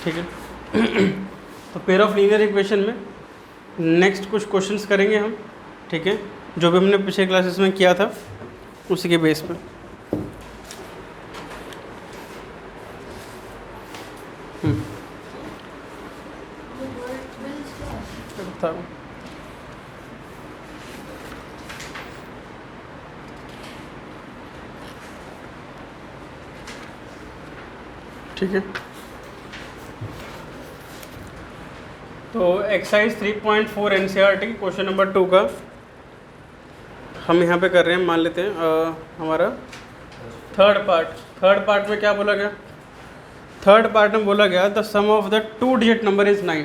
ठीक है। तो पेयर ऑफ लीनियर इक्वेशन में नेक्स्ट कुछ क्वेश्चंस करेंगे हम, ठीक है, जो भी हमने पिछले क्लासेस में किया था उसी के बेस पे। ठीक है, तो एक्सरसाइज 3.4 एनसीईआरटी क्वेश्चन नंबर 2 का हम यहाँ पे कर रहे हैं। मान लेते हैं हमारा थर्ड पार्ट में क्या बोला गया? थर्ड पार्ट में बोला गया the sum of the 2 digit number is 9।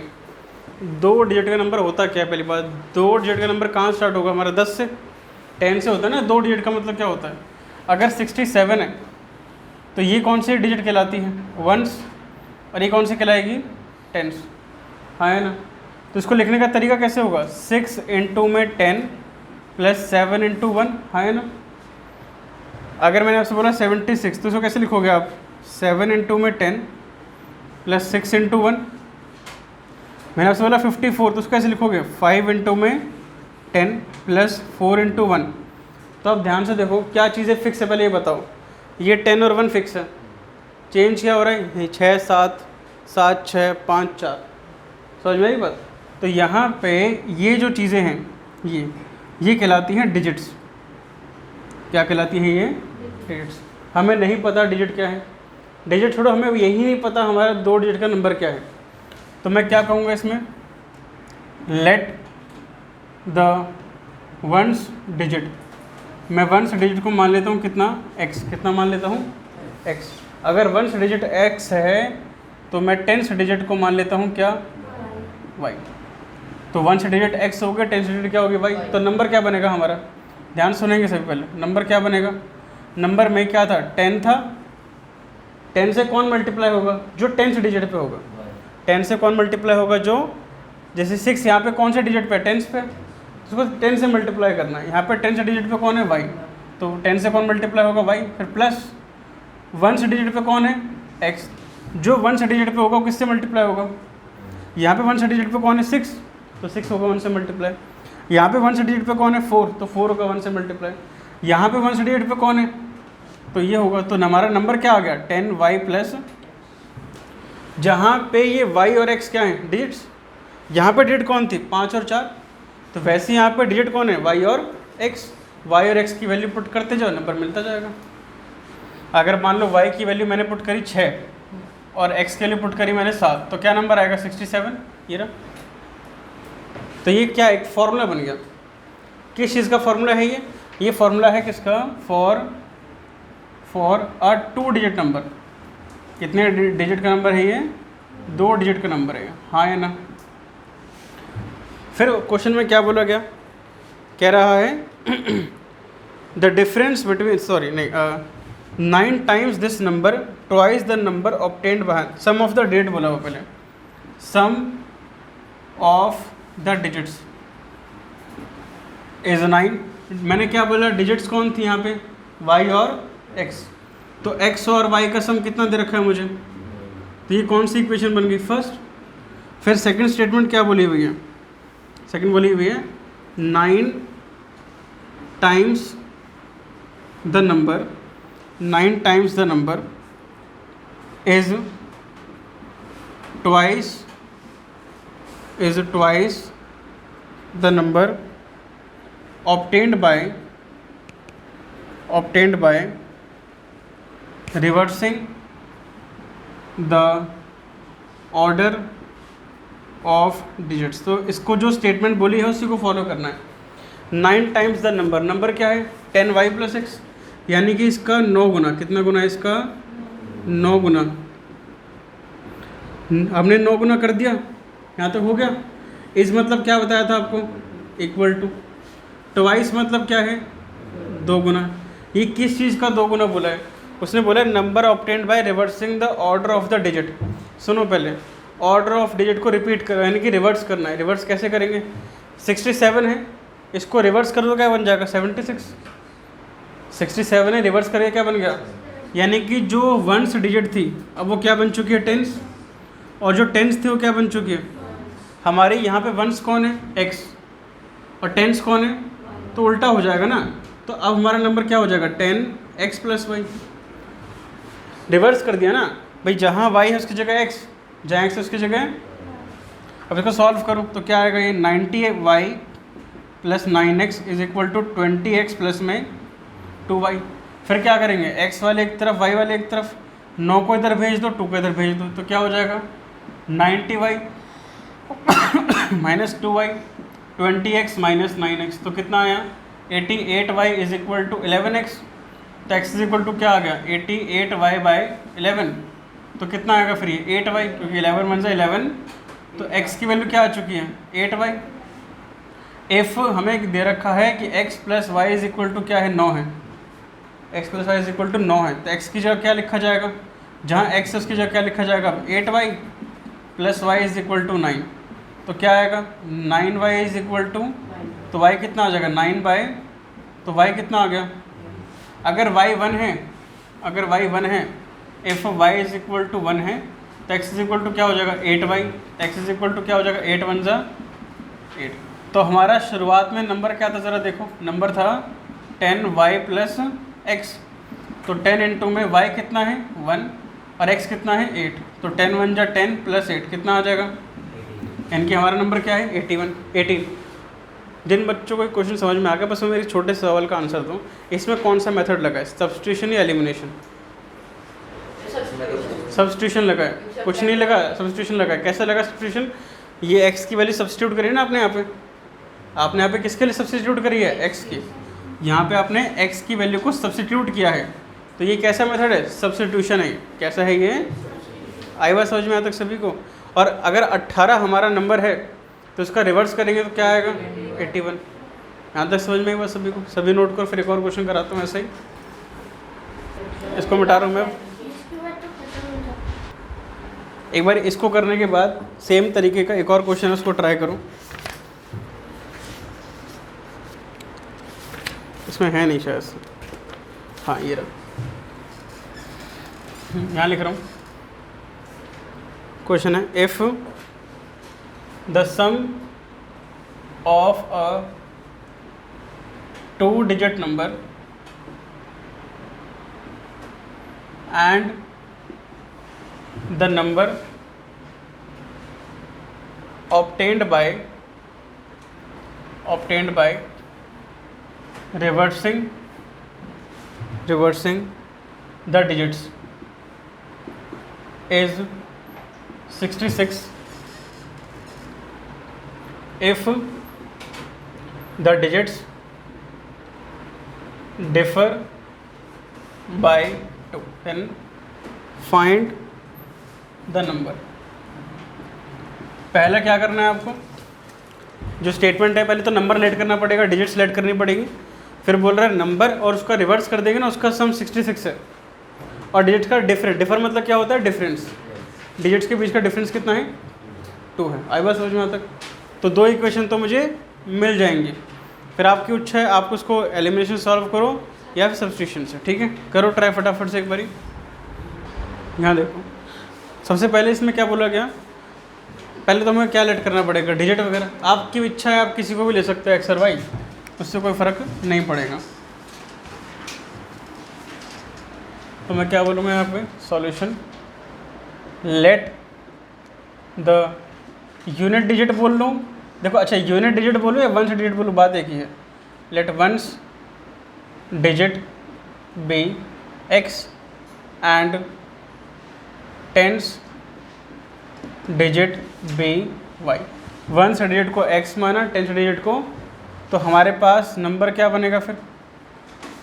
2 digit का नंबर होता क्या है? पहली बात, 2 डिजिट का नंबर कहाँ स्टार्ट होगा? हमारा 10 से, 10 से होता है ना। 2 डिजिट का मतलब क्या होता है? अगर 67 है तो ये कौन सी डिजिट कहलाती है? वंस, और ये कौन सी कहलाएगी? टेंस, हाँ है ना। तो इसको लिखने का तरीका कैसे होगा? 6 इंटू में 10 प्लस 7 इंटू 1, हाँ है ना। अगर मैंने आपसे बोला 76 तो इसको कैसे लिखोगे आप? 7 इंटू में 10 प्लस 6 इंटू 1। मैंने आपसे बोला 54 तो उसको कैसे लिखोगे? 5 इंटू में 10 प्लस 4 इंटू 1। तो अब ध्यान से देखो क्या चीज़ें फिक्स है, पहले ये बताओ। ये 10 और 1 फिक्स है, चेंज क्या हो रहा है? 6 7 7 6 5 4, समझ में आई बात? तो यहाँ पे ये जो चीज़ें हैं ये कहलाती हैं डिजिट्स। क्या कहलाती हैं ये? डिजिट्स। हमें नहीं पता डिजिट क्या है, डिजिट छोड़ो, हमें यही नहीं पता हमारा 2 डिजिट का नंबर क्या है। तो मैं क्या कहूँगा इसमें? लेट द वंस डिजिट, मैं वंस डिजिट को मान लेता हूँ कितना? x। कितना मान लेता हूँ? x। अगर वंस डिजिट x है तो मैं टेंस डिजिट को मान लेता हूँ क्या? y। तो वंस डिजिट x हो गया, टेंस डिजिट क्या होगी? y। तो नंबर क्या बनेगा हमारा? ध्यान सुनेंगे सभी पहले। नंबर क्या बनेगा? नंबर में क्या था? 10 था। 10 से कौन मल्टीप्लाई होगा? जो टेंस डिजिट पे होगा। 10 से कौन मल्टीप्लाई होगा? जो, जैसे 6 यहाँ पे कौन से डिजिट पे? टेंस पे, उसको 10 से मल्टीप्लाई करना है। यहाँ पे 10 डिजिट पे कौन है? y। तो 10 से कौन मल्टीप्लाई होगा? y। फिर प्लस 1 डिजिट पे कौन है? x। जो 1 डिजिट पे होगा वो किससे मल्टीप्लाई होगा? यहाँ पे 1 डिजिट पे कौन है? 6, तो 6 होगा 1 से मल्टीप्लाई। यहाँ पे 1 डिजिट पे कौन है? 4, तो 4 होगा 1 से मल्टीप्लाई। यहाँ पे 1 डिजिट पे कौन है? तो ये होगा। तो हमारा नंबर क्या आ गया? 10y प्लस, जहाँ पे ये y और x क्या है? डिजिट्स। यहाँ पे डिजिट कौन थी? 5 और 4, तो वैसे यहाँ पे डिजिट कौन है? y और x। y और x की वैल्यू पुट करते जाओ, नंबर मिलता जाएगा। अगर मान लो y की वैल्यू मैंने पुट करी 6 और x के लिए पुट करी मैंने 7, तो क्या नंबर आएगा? 67, ये रहा। तो ये क्या एक फॉर्मूला बन गया। किस चीज़ का फॉर्मूला है ये? ये फॉर्मूला है किसका? For a 2 digit number. कितने डिजिट का नंबर है ये? 2 डिजिट का नंबर है, हाँ या ना। फिर क्वेश्चन में क्या बोला गया? कह रहा है द डिफरेंस बिटवीन, सॉरी नहीं, 9 times this number twice the number obtained by sum of the digit बोला हुआ पहले। Sum of the digits is 9। मैंने क्या बोला? डिजिट्स कौन थी यहाँ पे? y और x। तो x और y का सम कितना दे रखा है मुझे? तो ये कौन सी इक्वेशन बन गई? फर्स्ट। फिर सेकंड स्टेटमेंट क्या बोली हुई है? सेकंड बोली हुई है 9 times the number, 9 times the number is twice the number obtained by reversing the order of digits। तो इसको जो स्टेटमेंट बोली है उसी को फॉलो करना है। 9 टाइम्स द नंबर, नंबर क्या है? 10y प्लस x, यानी कि इसका 9 गुना। कितना गुना है इसका? 9 गुना। हमने 9 गुना कर दिया, यहाँ तक हो गया। इस मतलब क्या बताया था आपको? Equal to. ट्वाइस मतलब क्या है? 2 गुना। ये किस चीज़ का 2 गुना बोला है? उसने बोला number obtained by reversing the order of the digit. सुनो पहले, ऑर्डर ऑफ डिजिट को रिपीट करो, यानी कि रिवर्स करना है। रिवर्स कैसे करेंगे? 67 है, इसको रिवर्स कर दो, क्या बन जाएगा? 76। 67 है, रिवर्स करके क्या बन गया? यानी कि जो वंस डिजिट थी अब वो क्या बन चुकी है? टेंस। और जो टेंस थी वो क्या बन चुकी है हमारे यहाँ पे वंस कौन है x और टेंस कौन है, तो उल्टा हो जाएगा ना। तो अब हमारा नंबर क्या हो जाएगा 10x + y, रिवर्स कर दिया ना भाई, जहाँ y है उसकी जगह x, जहाँ x है उसकी जगह। अब इसको सॉल्व करो तो क्या आएगा, ये 90y + 9x = 20x + में 2y। फिर क्या करेंगे, x वाले एक तरफ y वाले एक तरफ, 9 को इधर भेज दो 2 को इधर भेज दो, तो क्या हो जाएगा 90y - 2y 20x - 9x, तो कितना आया 88y = 11x। तो x क्या आ गया 88y/11, तो कितना आएगा फिर ये 8y, क्योंकि 11 × 11, तो x की वैल्यू क्या आ चुकी है 8y। इफ हमें दे रखा है कि x + y = क्या है 9 है, x + y = 9 है, तो x की जगह क्या लिखा जाएगा, जहाँ x है उसकी जगह क्या लिखा जाएगा 8y + y = 9, तो क्या आएगा 9y = तो y कितना आ जाएगा 9 तो y कितना आ गया, अगर y 1 है, अगर y 1 है, इफ y = 1 है, तो x क्या हो जाएगा 8y, x क्या हो जाएगा 8 × 1 = 8। तो हमारा शुरुआत में नंबर क्या था ज़रा देखो, नंबर था 10y + x, तो 10 × में y कितना है 1 और x कितना है 8, तो 10 × 1 = 10 + 8 कितना आ जाएगा, यानी कि हमारा नंबर क्या है 18। जिन बच्चों को क्वेश्चन समझ में आ गया, बस मैं मेरे छोटे से सवाल का आंसर दूँ, इसमें कौन सा मेथड लगा है, सब्स्टिट्यूशन या एलिमिनेशन? सब्स्टिट्यूशन लगा है, कुछ नहीं लगा, सब्स्टिट्यूशन लगा है। कैसे लगा सब्स्टिट्यूशन, ये x की वैल्यू सब्स्टिट्यूट करी ना आपने यहाँ पे, आपने यहाँ पे किसके लिए सब्स्टिट्यूट करी है x की, यहाँ पे आपने x की वैल्यू को सब्स्टिट्यूट किया है, तो ये कैसा मेथड है सब्स्टिट्यूशन है। कैसा है ये, आई बात समझ में यहाँ तक सभी को? और अगर 18 हमारा नंबर है तो इसका रिवर्स करेंगे तो क्या आएगा 81। यहाँ तक समझ में आई बात सभी को? सभी नोट करो, फिर एक और क्वेश्चन कराता हूँ ऐसे ही, इसको मिटा रहा हूँ मैं। एक बार इसको करने के बाद सेम तरीके का एक और क्वेश्चन है, उसको ट्राई करो। इसमें है नहीं शायद, हाँ ये रहा, यहाँ लिख रहा हूँ। क्वेश्चन है, if the sum of a 2-digit number and the number obtained by reversing the digits is 66 if the digits differ by 2, then find the number. पहला क्या करना है आपको, जो स्टेटमेंट है पहले तो नंबर लेट करना पड़ेगा, डिजिट सेलेक्ट करनी पड़ेगी, फिर बोल रहा है नंबर और उसका रिवर्स कर देंगे ना, उसका सम 66 है और डिजिट का डिफर मतलब क्या होता है डिफरेंस, डिजिट्स के बीच का डिफरेंस कितना है 2 है। आई बात समझ में तक? तो 2 इक्वेशन तो मुझे मिल जाएंगे, फिर आपकी इच्छा है आपको उसको एलिमिनेशन सॉल्व करो या फिर सब्स्टिट्यूशन से। ठीक है, करो ट्राई फटाफट से एक बारी। यहाँ देखो, सबसे पहले इसमें क्या बोला गया, पहले तो हमें क्या लेट करना पड़ेगा डिजिट वगैरह, आपकी इच्छा है आप किसी को भी ले सकते हो एक्स और वाई, उससे कोई फ़र्क नहीं पड़ेगा। तो मैं क्या बोलूँगा यहाँ पे, solution let the unit digit बोल लूँ, देखो अच्छा यूनिट डिजिट बोलूँ या वंस डिजिट बोलूँ, बात एक ही है। Let once digit be x and tens digit be y. Once digit को x माना, टेंस डिजिट को, तो हमारे पास नंबर क्या बनेगा फिर,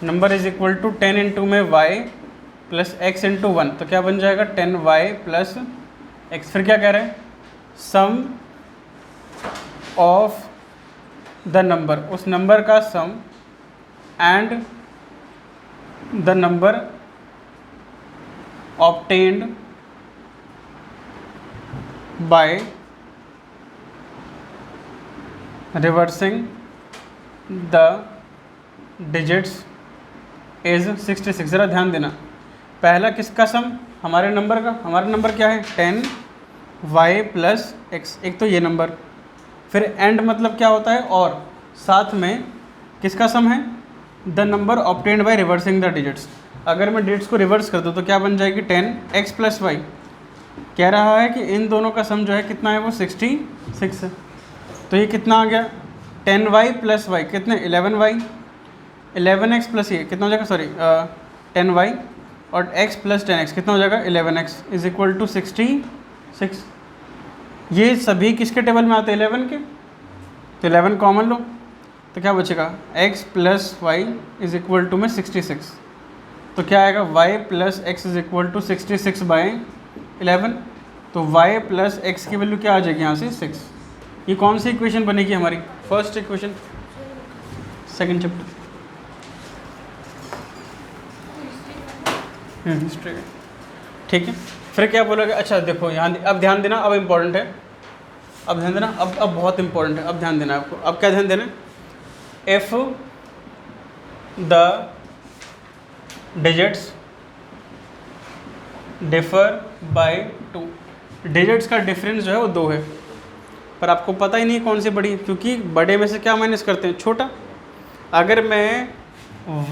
नंबर इज इक्वल टू 10 × में y प्लस x × 1, तो क्या बन जाएगा 10y प्लस x। फिर क्या कह रहे हैं, सम ऑफ द नंबर, उस नंबर का sum and the number obtained by reversing the digits is 66। ज़रा ध्यान देना, पहला किसका सम, हमारे नंबर का, हमारा नंबर क्या है 10 y प्लस एक्स, एक तो ये नंबर, फिर एंड मतलब क्या होता है और, साथ में किसका सम है, the number obtained by reversing the digits. अगर मैं डिजिट्स को रिवर्स कर दूँ तो क्या बन जाएगी 10x प्लस वाई। कह रहा है कि इन दोनों का सम जो है कितना है वो 66 है। तो ये कितना आ गया 10y प्लस वाई, कितने 11y, 11x प्लस ये कितना हो जाएगा, सॉरी 10y और x प्लस 10x कितना हो जाएगा 11x इज इक्वल टू 66। ये सभी किसके टेबल में आते हैं 11 के, तो 11 कॉमन लो तो क्या बचेगा x plus y is equal to में 66। तो क्या आएगा y plus x is equal to 66 by 11। तो y प्लस एक्स की वैल्यू क्या आ जाएगी यहाँ से 6। ये कौन सी इक्वेशन बनेगी हमारी, first equation second chapter history. ठीक है, फिर क्या बोलोगे, अच्छा देखो यहाँ अब ध्यान देना, अब इम्पॉर्टेंट है, अब ध्यान देना, अब बहुत इंपॉर्टेंट है, अब ध्यान देना आपको। अब क्या ध्यान देना, if the digits differ by 2, digits का डिफरेंस जो है वो 2 है, पर आपको पता ही नहीं कौन सी बड़ी है, क्योंकि बड़े में से क्या माइनस करते हैं, छोटा। अगर मैं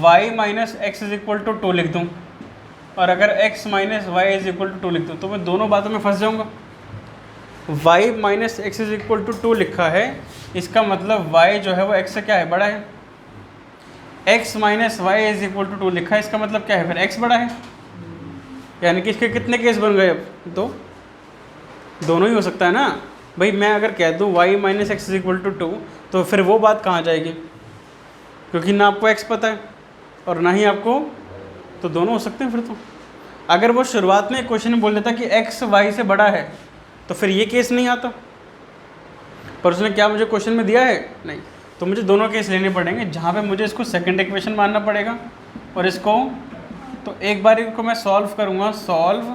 y minus x is equal to 2 लिख दूँ और अगर x minus y is equal to 2 लिख दूँ तो मैं दोनों बातों में फंस जाऊँगा। y minus x is equal to 2 लिखा है, इसका मतलब y जो है वो x से क्या है, बड़ा है। x minus y is equal to 2 लिखा है, इसका मतलब क्या है, फिर x बड़ा है। यानी कि इसके कितने केस बन गए, अब दो, दोनों ही हो सकता है ना भाई। मैं अगर कह दूँ y minus x is equal to 2 तो फिर वो बात कहाँ जाएगी, क्योंकि ना आपको x पता है और ना ही आपको, तो दोनों हो सकते हैं फिर तो। अगर वो शुरुआत में क्वेश्चन में बोल देता कि x y से बड़ा है तो फिर ये केस नहीं आता, पर उसने क्या मुझे क्वेश्चन में दिया है, नहीं। तो मुझे दोनों केस लेने पड़ेंगे, जहाँ पे मुझे इसको सेकंड इक्वेशन मानना पड़ेगा और इसको, तो एक बार इनको मैं सॉल्व करूँगा, सॉल्व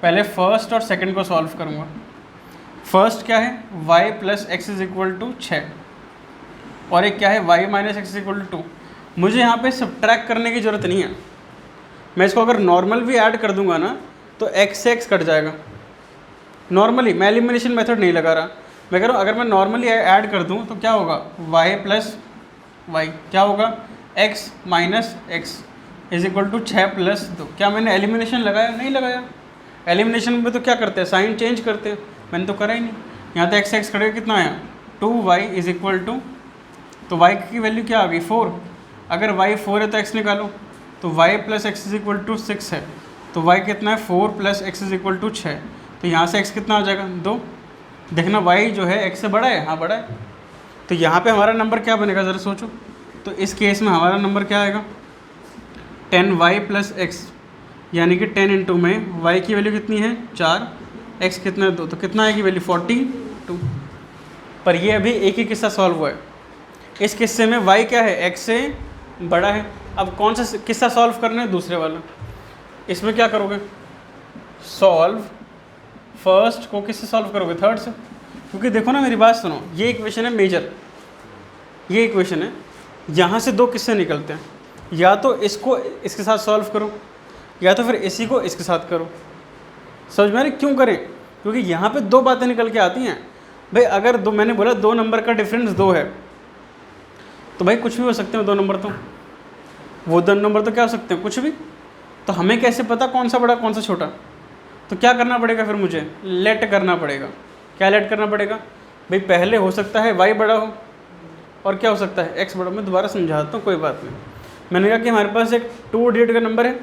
पहले फर्स्ट और सेकंड को सॉल्व करूँगा। फर्स्ट क्या है y plus x is equal to 6 और एक क्या है y minus x is equal to 2। मुझे यहाँ पे सब्ट्रैक्ट करने की ज़रूरत नहीं है, मैं इसको अगर नॉर्मल भी ऐड कर दूंगा ना तो x से x कट जाएगा नॉर्मली। मैं एलिमिनेशन मेथड नहीं लगा रहा, मैं कह रहा हूँ अगर मैं नॉर्मली ऐड कर दूँ तो क्या होगा y प्लस वाई, क्या होगा x minus x is equal to 6 plus 2। क्या मैंने एलिमिनेशन लगाया, नहीं लगाया। एलिमिनेशन में तो क्या करते हैं, साइन चेंज करते हैं, मैंने तो करा ही नहीं। यहाँ तो x करेगा कितना आया 2y इज इक्वल टू, तो y की वैल्यू क्या आ गई 4। अगर y 4 है तो x निकालो, तो y plus x is equal to 6 है, तो y कितना है 4 plus x is equal to 6। तो यहाँ से x कितना आ जाएगा 2। देखना y जो है x से बड़ा है, हाँ बड़ा है। तो यहाँ पे हमारा नंबर क्या बनेगा ज़रा सोचो। तो इस केस में हमारा नंबर क्या आएगा 10y प्लस एक्स, यानी कि 10 इंटू में y की वैल्यू कितनी है 4, x कितना है 2, तो कितना आएगी वैल्यू 42। पर ये अभी एक ही किस्सा सॉल्व हुआ है, इस किस्से में y क्या है x से बड़ा है। अब कौन सा किस्सा सॉल्व करना है, दूसरे वाला। इसमें क्या करोगे, सॉल्व फर्स्ट को किससे सॉल्व करोगे, थर्ड से। क्योंकि देखो ना मेरी बात सुनो, ये इक्वेशन है मेजर, ये इक्वेशन है, यहाँ से दो किस्से निकलते हैं, या तो इसको इसके साथ सॉल्व करो या तो फिर इसी को इसके साथ करो। समझ में आ रही क्यों करें, क्योंकि यहाँ पे दो बातें निकल के आती हैं भाई। अगर दो, मैंने बोला 2 नंबर का डिफरेंस 2 है, तो भाई कुछ भी हो सकते हैं 2 नंबर, तो वो 2 नंबर तो क्या हो सकते हैं, कुछ भी। तो हमें कैसे पता कौन सा बड़ा कौन सा छोटा, तो क्या करना पड़ेगा फिर मुझे, लेट करना पड़ेगा। क्या लेट करना पड़ेगा भाई, पहले हो सकता है y बड़ा हो और क्या हो सकता है x बड़ा। मैं दोबारा समझाता हूँ, कोई बात नहीं। मैंने कहा कि हमारे पास एक 2 डिजिट का नंबर है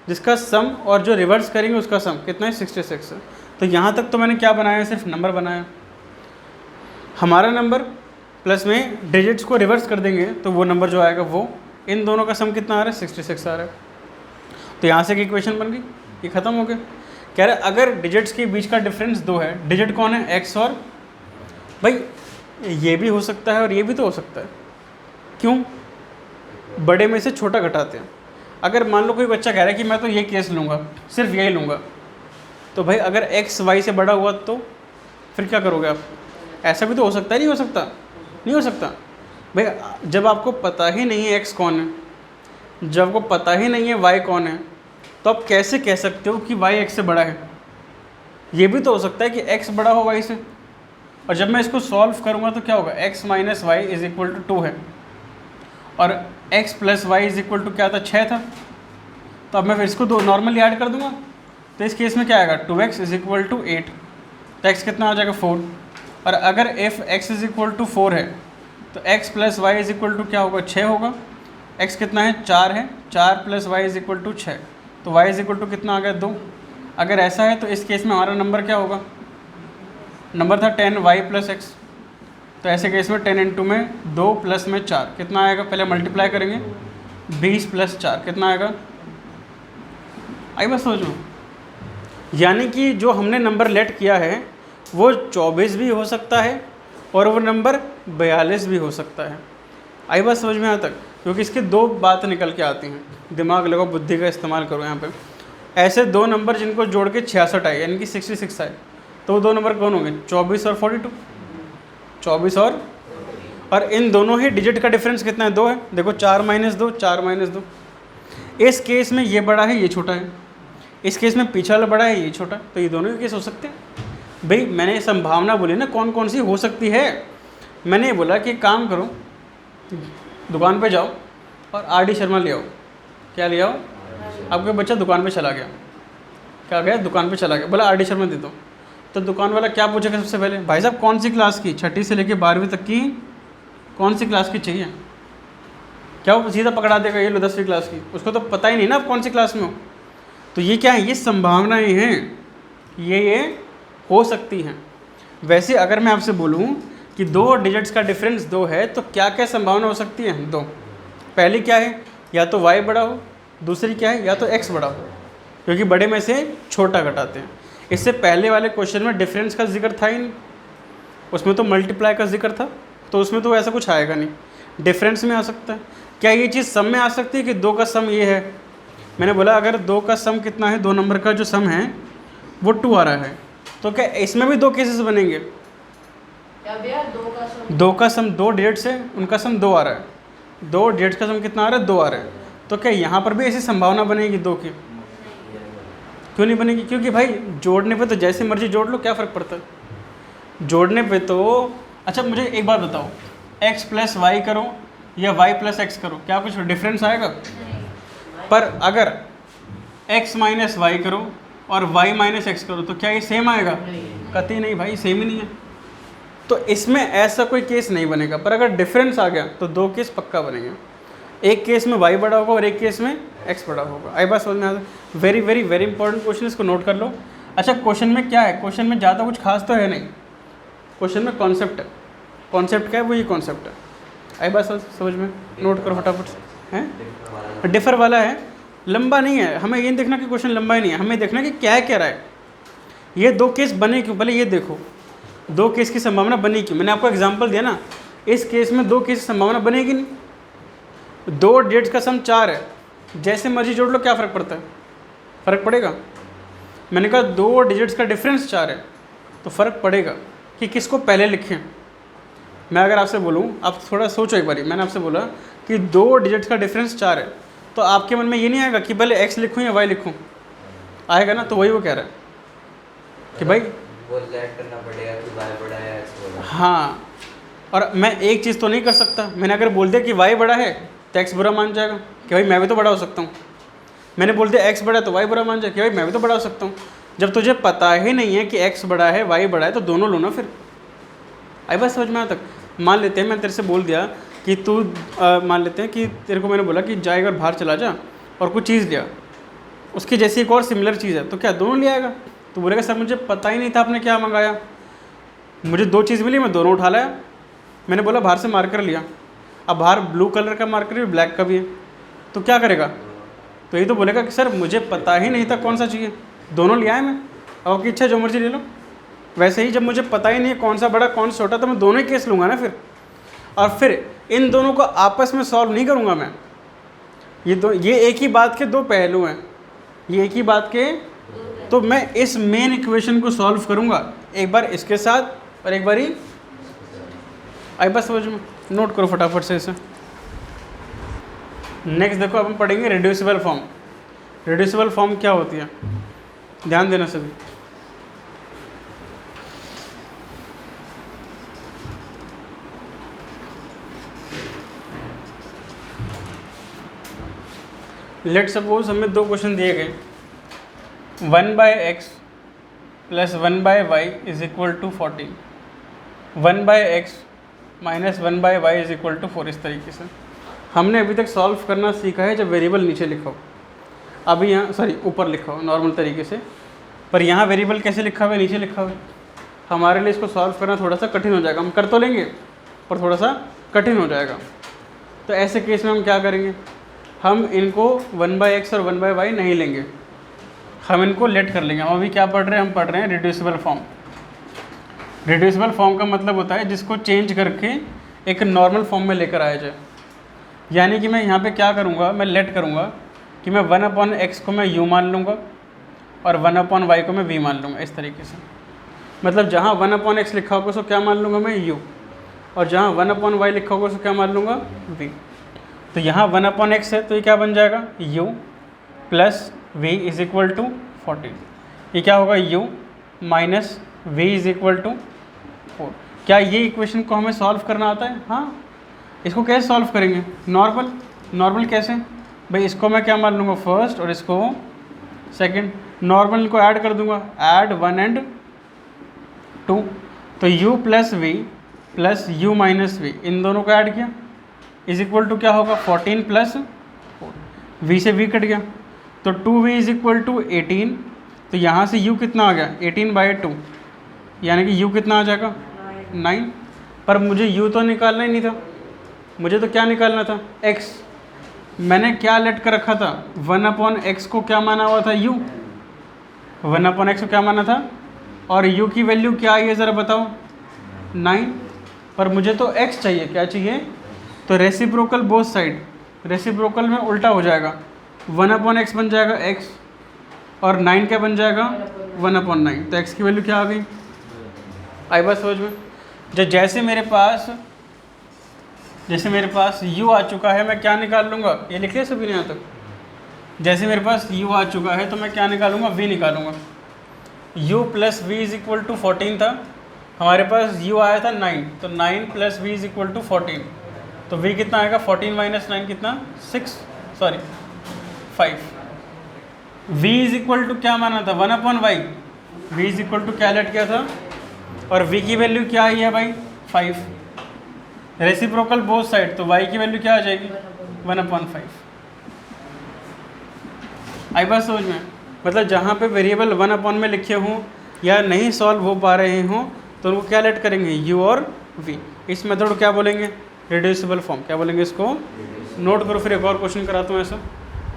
जिसका सम और जो रिवर्स करेंगे उसका सम कितना है 66 है। तो यहाँ तक तो मैंने क्या बनाया, सिर्फ नंबर बनाया। हमारा नंबर प्लस में डिजिट्स को रिवर्स कर देंगे तो वो नंबर जो आएगा वो, इन दोनों का सम कितना आ रहा है 66 आ रहा है। तो यहाँ से एक इक्वेशन बन गई, ये ख़त्म हो गया। कह रहे अगर डिजिट्स के बीच का डिफरेंस 2 है, डिजिट कौन है x, और भाई ये भी हो सकता है और ये भी तो हो सकता है। क्यों, बड़े में से छोटा घटाते हैं। अगर मान लो कोई बच्चा कह रहा है कि मैं तो ये केस लूँगा, सिर्फ यही लूँगा, तो भाई अगर x y से बड़ा हुआ तो फिर क्या करोगे आप, ऐसा भी तो हो सकता है, नहीं हो सकता, नहीं हो सकता भाई। जब आपको पता ही नहीं है x कौन है, जब आपको पता ही नहीं है y कौन है, तो आप कैसे कह सकते हो कि y x से बड़ा है। ये भी तो हो सकता है कि x बड़ा हो y से, और जब मैं इसको सॉल्व करूँगा तो क्या होगा, x minus y is equal to 2 है, और x plus y is equal to क्या था, 6 था। तो अब मैं फिर इसको दो नॉर्मली ऐड कर दूंगा, तो इस केस में क्या आएगा, 2x इज इक्वल टू 8, तो x कितना आ जाएगा 4। और अगर if x is equal to 4 है तो x plus y is equal to क्या होगा, 6 होगा। x कितना है, 4 है, 4 plus y is equal to 6, तो y इज इक्वल टू कितना आ गया, 2। अगर ऐसा है तो इस केस में हमारा नंबर क्या होगा, नंबर था 10y प्लस एक्स, तो ऐसे केस में 10 इंटू में 2 प्लस में 4 कितना आएगा, पहले मल्टीप्लाई करेंगे, 20 प्लस 4 कितना आएगा, आई बस सोचो। यानी कि जो हमने नंबर लेट किया है वो 24 भी हो सकता है और वो नंबर 42 भी हो सकता है। आई बात समझ में यहाँ तक, क्योंकि इसकी दो बात निकल के आती हैं, दिमाग लगाओ, बुद्धि का इस्तेमाल करो यहाँ पे। ऐसे दो नंबर जिनको जोड़ के 66 आए यानी कि 66 आए, तो वो दो नंबर कौन होंगे, 24 और 42, 24 और इन दोनों ही डिजिट का डिफरेंस कितना है, 2 है। देखो 4 माइनस 2, 4 माइनस 2। इस केस में ये बड़ा है, ये छोटा है, इस केस में पीछे वाला बड़ा है, ये छोटा, तो ये दोनों के केस हो सकते हैं। भाई मैंने संभावना बोली ना कौन कौन सी हो सकती है, मैंने बोला कि काम करो, दुकान पे जाओ और आर डी शर्मा ले आओ। क्या ले आओ, आपका बच्चा दुकान पे चला गया, क्या गया, दुकान पे चला गया, बोला आर डी शर्मा दे दो, तो दुकान वाला क्या पूछेगा सबसे पहले, भाई साहब कौन सी क्लास की, 6ठी से लेकर 12वीं तक की कौन सी क्लास की चाहिए, क्या वो सीधा पकड़ा देगा ये लो 10वीं क्लास की, उसको तो पता ही नहीं ना आप कौन सी क्लास में हो। तो ये क्या है, ये संभावनाएं हैं, ये हो सकती हैं। वैसे अगर मैं आपसे बोलूं कि 2 डिजिट्स का डिफरेंस 2 है तो क्या क्या संभावना हो सकती है, 2। पहली क्या है, या तो y बड़ा हो, दूसरी क्या है, या तो x बड़ा हो, क्योंकि बड़े में से छोटा घटाते हैं। इससे पहले वाले क्वेश्चन में डिफरेंस का जिक्र था ही नहीं, उसमें तो मल्टीप्लाई का जिक्र था, तो उसमें तो ऐसा कुछ आएगा नहीं, डिफरेंस में आ सकता है। क्या ये चीज़ सम में आ सकती है कि 2 का सम ये है, मैंने बोला अगर 2 का सम कितना है, 2 नंबर का जो सम है वो 2 आ रहा है, तो क्या इसमें भी 2 केसेस बनेंगे, 2 का सम 2 डिजिट्स है, उनका सम 2 आ रहा है, 2 डिजिट्स का सम कितना आ रहा है, 2 आ रहा है, तो क्या यहाँ पर भी ऐसी संभावना बनेगी 2 की, क्यों नहीं बनेगी, क्योंकि भाई जोड़ने पे तो जैसे मर्जी जोड़ लो, क्या फ़र्क पड़ता है जोड़ने पे तो। अच्छा मुझे एक बात बताओ, x प्लस वाई करो या y प्लस एक्स करो, क्या कुछ डिफरेंस आएगा, पर अगर x माइनस वाई करो और y माइनस एक्स करो तो क्या ये सेम आएगा, कतई नहीं भाई, सेम ही नहीं है। तो इसमें ऐसा कोई केस नहीं बनेगा, पर अगर डिफरेंस आ गया तो 2 केस पक्का बनेंगे, एक केस में y बड़ा होगा और एक केस में x बड़ा होगा। आई बात समझ में आता है, very very very important question, इसको नोट कर लो। अच्छा क्वेश्चन में क्या है, क्वेश्चन में ज़्यादा कुछ खास तो है नहीं, क्वेश्चन में कॉन्सेप्ट है, कॉन्सेप्ट क्या है, वो ये कॉन्सेप्ट है। आई बात समझ में, नोट करो फटाफट से। हैं डिफ़र वाला है, लंबा नहीं है, हमें ये नहीं देखना कि क्वेश्चन लंबा ही नहीं है, हमें देखना कि क्या कह रहा है, ये 2 केस बने क्यों, पहले ये देखो 2 केस की संभावना बनी क्यों। मैंने आपको एग्जांपल दिया ना, इस केस में 2 केस की संभावना बनेगी नहीं, 2 डिजिट्स का सम 4 है, जैसे मर्जी जोड़ लो, क्या फ़र्क पड़ता है, फ़र्क पड़ेगा। मैंने कहा 2 डिजिट्स का डिफरेंस 4 है तो फ़र्क पड़ेगा कि किसको पहले लिखें। मैं अगर आपसे बोलूँ, आप थोड़ा सोचो एक बारी, मैंने आपसे बोला कि 2 डिजिट्स का डिफरेंस 4 है, तो आपके मन में ये नहीं आएगा कि पहले x लिखूँ या y लिखूँ, आएगा ना। तो वही वो कह रहा है कि भाई वो लेट करना पड़ेगा कि y बड़ा है x बड़ा है। हाँ, और मैं एक चीज़ तो नहीं कर सकता, मैंने अगर बोल दिया कि y बड़ा है तो x बुरा मान जाएगा कि भाई मैं भी तो बड़ा हो सकता हूँ। मैंने बोल दिया x बड़ा है तो y बुरा मान जाएगा कि भाई मैं भी तो बड़ा हो सकता हूँ। जब तुझे पता ही नहीं है कि x बड़ा है y बड़ा है तो दोनों लो ना फिर। आई बात समझ में आता। मान लेते हैं मैं तेरे से बोल दिया कि तू मान लेते हैं कि तेरे को मैंने बोला कि जाएगा और बाहर चला जा और कुछ चीज़ लिया, उसकी जैसी एक और सिमिलर चीज़ है, तो क्या दोनों ले आएगा। तो बोलेगा सर मुझे पता ही नहीं था आपने क्या मंगाया, मुझे 2 चीज़ मिली, मैं दोनों उठा लाया। मैंने बोला बाहर से मार्कर लिया, अब बाहर ब्लू कलर का मार्कर भी ब्लैक का भी है, तो क्या करेगा, तो ये तो बोलेगा कि सर मुझे पता ही नहीं था कौन सा चाहिए, दोनों ले आए मैं, अब आपकी इच्छा जो मर्जी ले लो। वैसे ही जब मुझे पता ही नहीं है कौन सा बड़ा कौन सा छोटा, तो मैं दोनों ही केस लूँगा ना फिर, और फिर इन दोनों को आपस में सॉल्व नहीं करूँगा मैं। ये एक ही बात के 2 पहलू हैं, ये एक ही बात के, तो मैं इस मेन इक्वेशन को सॉल्व करूँगा एक बार इसके साथ और एक बार ही। आई बस समझ में, नोट करो फटाफट से इसे। नेक्स्ट देखो अब हम पढ़ेंगे रिड्यूसिबल फॉर्म। रिड्यूसिबल फॉर्म क्या होती है, ध्यान देना सभी। लेट सपोज हमें दो क्वेश्चन दिए गए, 1/x plus 1/y is equal to 14, 1/x minus 1/y is equal to 4। इस तरीके से हमने अभी तक सॉल्व करना सीखा है जब वेरिएबल नीचे लिखा हो, अभी यहाँ सॉरी ऊपर लिखा हो नॉर्मल तरीके से, पर यहाँ वेरिएबल कैसे लिखा हुआ है, नीचे लिखा हुआ है। हमारे लिए इसको सॉल्व करना थोड़ा सा कठिन हो जाएगा, हम कर तो लेंगे पर थोड़ा सा कठिन हो जाएगा। तो ऐसे केस में हम क्या करेंगे, हम इनको 1/x और 1/y नहीं लेंगे, हम इनको लेट कर लेंगे। हम अभी क्या पढ़ रहे हैं, हम पढ़ रहे हैं रिड्यूसिबल फॉर्म। रिड्यूसिबल फॉर्म का मतलब होता है जिसको चेंज करके एक नॉर्मल फॉर्म में लेकर आया जाए। यानी कि मैं यहाँ पे क्या करूँगा, मैं लेट करूँगा कि मैं 1/x को मैं u मान लूँगा और 1/y को मैं v मान लूँगा। इस तरीके से मतलब जहाँ 1/x लिखा होगा उसको क्या मान लूँगा मैं u, और जहाँ 1/y लिखा होगा उसको क्या मान लूँगा v। तो यहाँ 1/x है तो ये क्या बन जाएगा u plus v is equal to 14। ये क्या होगा u minus v is equal to 4। क्या ये इक्वेशन को हमें सॉल्व करना आता है? हाँ। इसको कैसे सॉल्व करेंगे, नॉर्मल कैसे भाई, इसको मैं क्या मान लूँगा फर्स्ट और इसको सेकंड, नॉर्मल को ऐड कर दूंगा, ऐड 1 and 2, तो u plus V plus U minus V, इन दोनों को ऐड किया इज इक्वल टू क्या होगा 14 प्लस 4, v से v कट गया तो 2v इज इक्वल टू 18। तो यहाँ से u कितना आ गया 18/2, यानी कि u कितना आ जाएगा 9। पर मुझे u तो निकालना ही नहीं था, मुझे तो क्या निकालना था x। मैंने क्या लेट कर रखा था 1/x को क्या माना हुआ था u, 1/x को क्या माना था, और u की वैल्यू क्या आई है ज़रा बताओ 9। पर मुझे तो x चाहिए, क्या चाहिए, तो रेसिप्रोकल बोथ साइड, रेसिप्रोकल में उल्टा हो जाएगा, 1/x बन जाएगा x और 9 क्या बन जाएगा 1/9। तो x की वैल्यू क्या आ गई, आई बात समझ में। जैसे मेरे पास u आ चुका है, मैं क्या निकाल लूँगा, ये लिख लिया सभी ने यहाँ तक। जैसे मेरे पास u आ चुका है तो मैं क्या निकालूंगा v निकालूंगा। u plus v is equal to 14 था, हमारे पास u आया था 9, तो 9 plus v is equal to 14, तो v कितना आएगा 14 माइनस 9 कितना 5। v इज इक्वल टू क्या माना था 1/y, v is equal to क्या लेट किया था, और v की वैल्यू क्या आई है भाई 5, रेसिप्रोकल बोथ साइड, तो y की वैल्यू क्या आ जाएगी 1/5। आई बात समझ में। मतलब जहाँ पे वेरिएबल 1/, में लिखे हों या नहीं सॉल्व हो पा रहे हों तो उनको क्या लेट करेंगे u और v। इस मेथड को क्या बोलेंगे रिड्यूसिबल फॉर्म, क्या बोलेंगे इसको, नोट करो। फिर एक और क्वेश्चन कराता हूँ ऐसा।